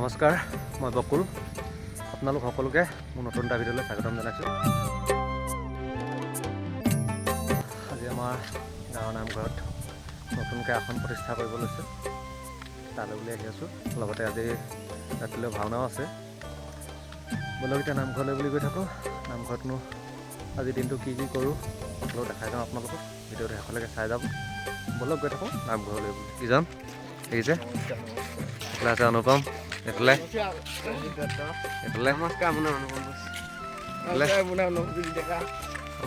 নমস্কাৰ, মই বকুল। আপোনালোক সকলোকে মোৰ নতুন এটা ভিডিঅ'লৈ স্বাগতম জনাইছোঁ। আজি আমাৰ গাঁৱৰ নামঘৰত নতুনকৈ আসন প্ৰতিষ্ঠা কৰিব লৈছে, তালৈ বুলি আহি আছোঁ। লগতে আজি ৰাতিলৈ ভাওনাও আছে। বলক এতিয়া নামঘৰলৈ বুলি গৈ থাকোঁ। নামঘৰতনো আজিৰ দিনটো কি কৰোঁ সকলো দেখাই যাওঁ আপোনালোকক। ভিডিঅ'টো শেষলৈকে চাই যাব। বলক গৈ থাকোঁ নামঘৰলৈ বুলি। কি যাম দেখিছে, এইফালে আছে অনুপম, এইফালে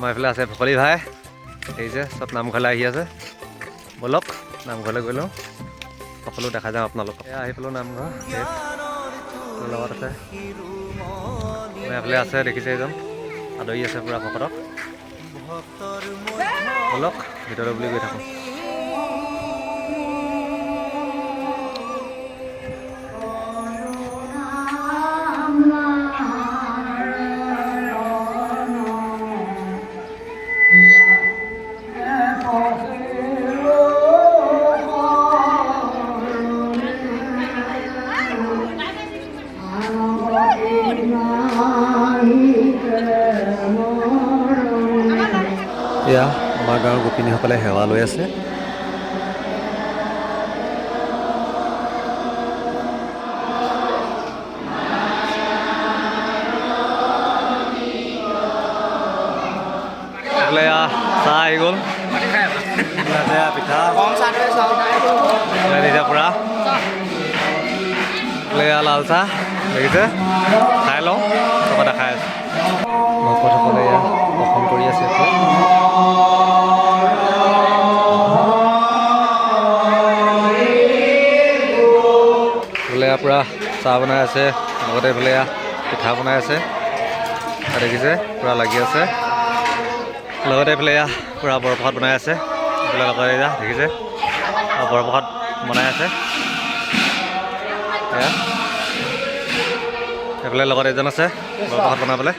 আমাৰ এইফালে আছে ভকলি ভাই। দেখিছে চব নামঘৰলৈ আহি আছে। বলক নামঘৰলৈ গৈ লওঁ, সকলো দেখা যাওঁ আপোনালোকক। এয়া আহি পেলোঁ নামঘৰ লগত আছে। এইফালে আছে দেখিছে এজন আদৰি আছে পূৰা ভকতক। বলক ভিতৰলৈ বুলি গৈ থাকোঁ। এয়া আমাৰ গাঁৱৰ গোপিনীসকলে সেৱা লৈ আছে। চাহ আহি গ'ল, পিঠা পূৰা লাল চাহ দেখিছে, খাই লওঁ তাৰপৰা দেখাই আছোঁ। ভকতসকলে এয়া দৰ্শন কৰি আছে। এইফালে পূৰা চাহ বনাই আছে, লগতে এইফালে পিঠা বনাই আছে দেখিছে, পূৰা লাগি আছে। লগতে এইফালে পূৰা বৰপ্ৰসাদ বনাই আছে। এইফালে লগতে দেখিছে বৰপ্ৰসাদ বনাই আছে। এইফালে লগত এজন আছে বৰপ্ৰসাদ বনাবলৈ।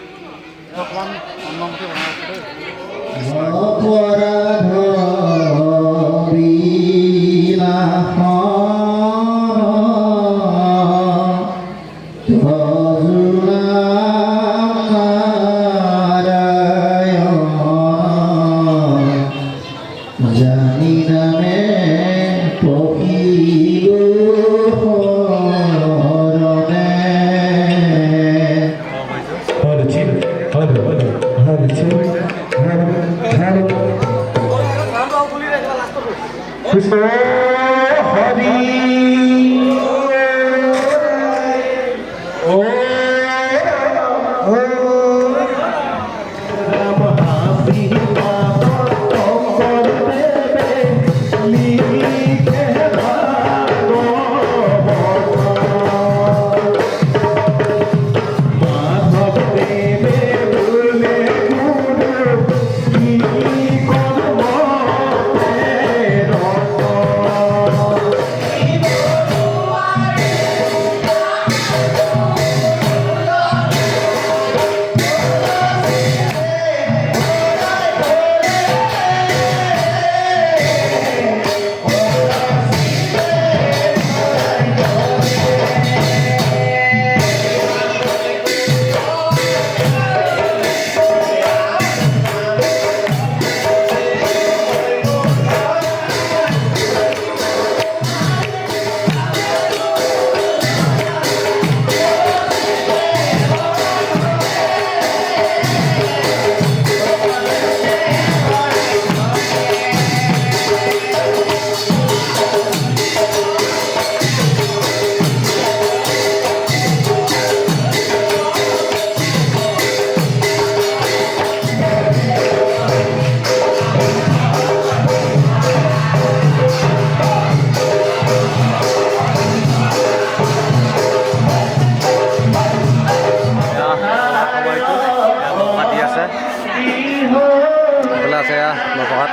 বৰপ্ৰসাদ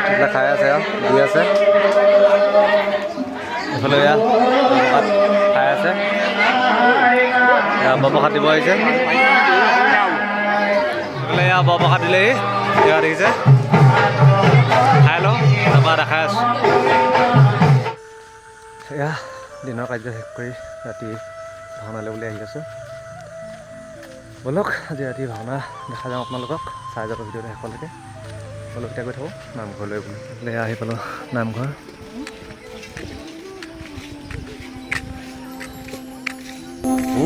এইবিলাক খাই আছে দি আছে। এইফালে বৰপ্ৰসাদ খাই আছে, বৰপ্ৰসাদ দিব আহিছে। এইফালে বৰপ্ৰসাদ দিলেহি দেখিছে, খাই লওঁ তাৰপৰা দেখাই আছোঁ। এয়া দিনৰ কাৰ্য শেষ কৰি ৰাতি ভাওনালৈ বুলি আহি আছোঁ। ব'লক আজি ৰাতি ভাওনা দেখা যাওঁ আপোনালোকক, চাই যাব ভিডিঅ'টো শেষলৈকে। ব'লক এতিয়া গৈ থাকোঁ নামঘৰলৈ বুলি। আহি পালোঁ নামঘৰ।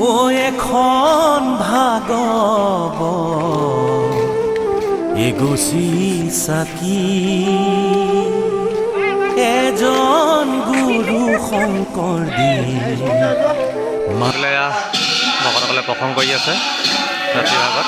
ও এখন ভাগৱ এগছি চাকি, এজন গুৰু শংকৰ ভকতসকলে প্ৰসংগ কৰি আছে ৰাতিৰ ভাগত।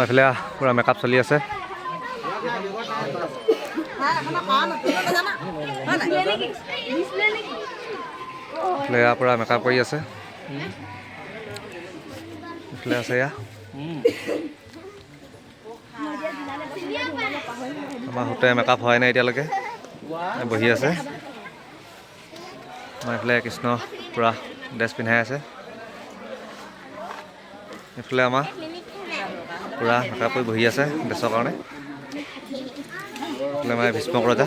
এইফালে পূৰা মেকআপ চলি আছে। পূৰা মেকআপ কৰি আছে। এইফালে আছে এয়া আমাৰ সুতে মেকআপ হোৱাই নাই এতিয়ালৈকে, বহি আছে। আমাৰ এইফালে কৃষ্ণ পূৰা ড্ৰেছ পিন্ধাই আছে। এইফালে আমাৰ পূৰা মেকআপ কৰি বহি আছে ড্ৰেছৰ কাৰণে। এইফালে আমাৰ ভীষ্মক ৰজা,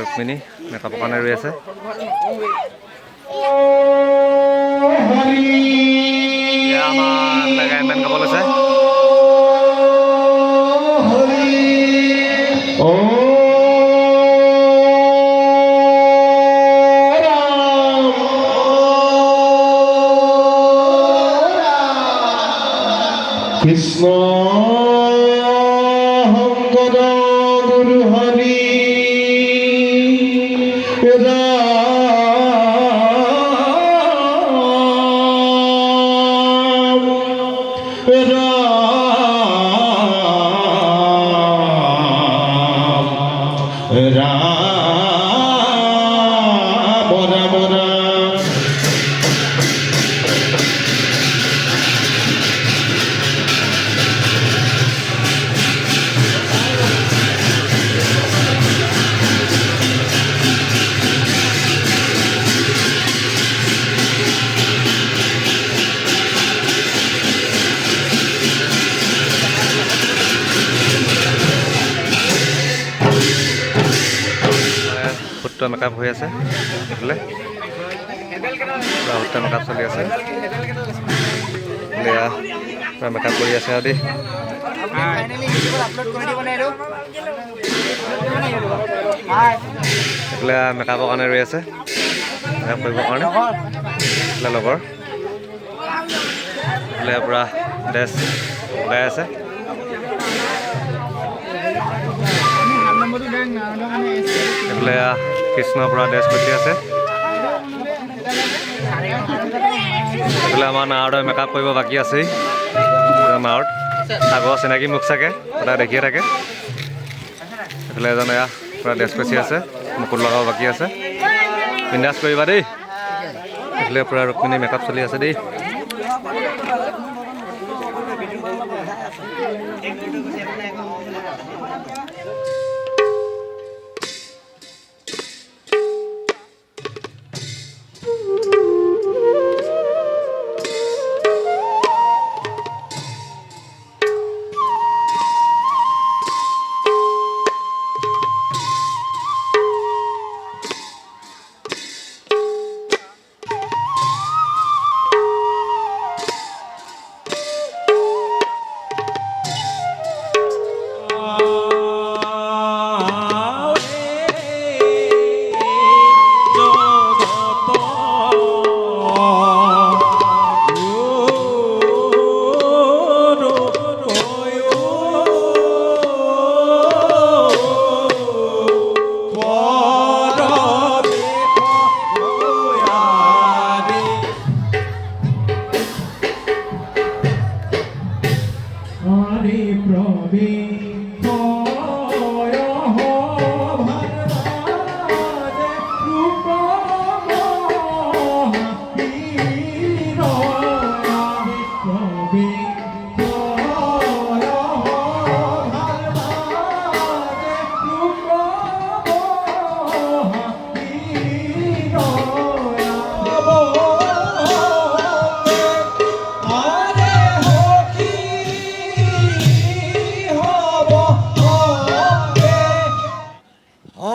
ৰুক্মিণী মেকআপৰ কাৰণে ৰৈ আছে। আমাৰ গায়ন বায়ন গাব লৈছে। কৃষ্ণ শংকৰ গুৰু হৰি ৰাম ৰাম ৰাম ৰাম ৰাম। সুত্ৰ মেকআপ হৈ আছে এইফালে, সুত্ৰ মেকআপ চলি আছে। পূৰা মেকআপ কৰি আছে আৰু দেই। এইফালে মেকআপৰ কাৰণে ৰৈ আছে, মেকআপ কৰিবৰ কাৰণে। এইফালে লগৰ এইফালে পূৰা ড্ৰেছ লগাই আছে। এইফালে কৃষ্ণ পূৰা ড্ৰেছ পিন্ধি আছে। এইফালে আমাৰ নাৰদৰ মেকআপ কৰিব বাকী আছেই। নাৱত আগৰ চিনাকি মুখ চাগে সদায় দেখিয়ে থাকে। এইফালে এজন এয়া পূৰা ড্ৰেছ পিন্ধি আছে, মুকুট লগাব বাকী আছে। বিন্দাছ কৰিবা দেই। এইফালে পূৰা ৰুক্মিণী মেকআপ চলি আছে দেই।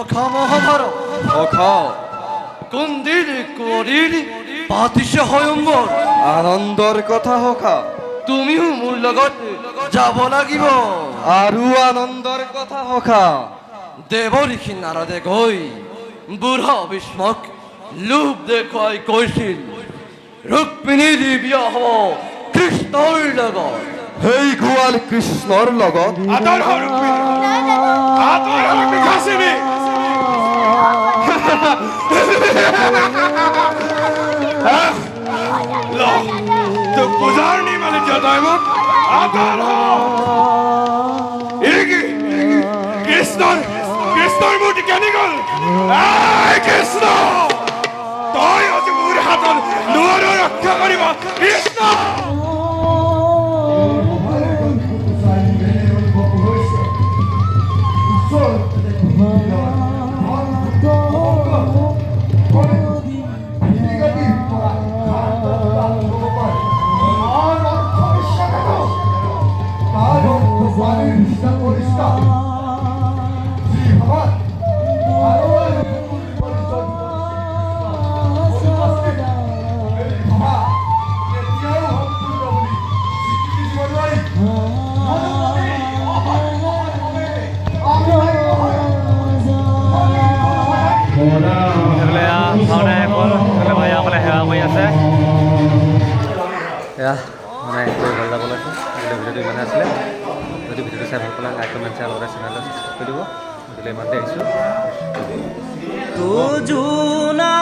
অখা মহাভাৰত অখা কোনদিন কৰিৰ পাতিছে হয়ম্বৰ আনন্দৰ কথা হকা তুমিও মোৰ লগত যাব লাগিব আৰু আনন্দৰ কথা হকা দেৱ ঋষি নাৰদে গৈ বুঢ়া ভীষ্মক লোভ দেখুৱাই কৈছিল ৰুক্মিণীৰ বিয়া হ'ব কৃষ্ণৰ লগত সেই গোৱাল কৃষ্ণৰ লগত পূজাৰ নিমালে টাইমত কৃষ্ণৰ মূৰ্তি কেনি গ'ল কৃষ্ণ তই আজি মোৰ হাতত নোৱাৰ ৰক্ষা কৰিব কৃষ্ণ এয়া মানে গৈ ভাল যাব লাগে ভিডিঅ'টো ইমানে আছিলে যদি ভিডিঅ'টো চাই ভাল পালে লাইক কমেণ্ট শ্বেয়াৰ লগতে চেনেলটো ছাবস্ক্ৰাইব কৰি দিব গতিকে ইমানতে আহিছোঁ তো জোনা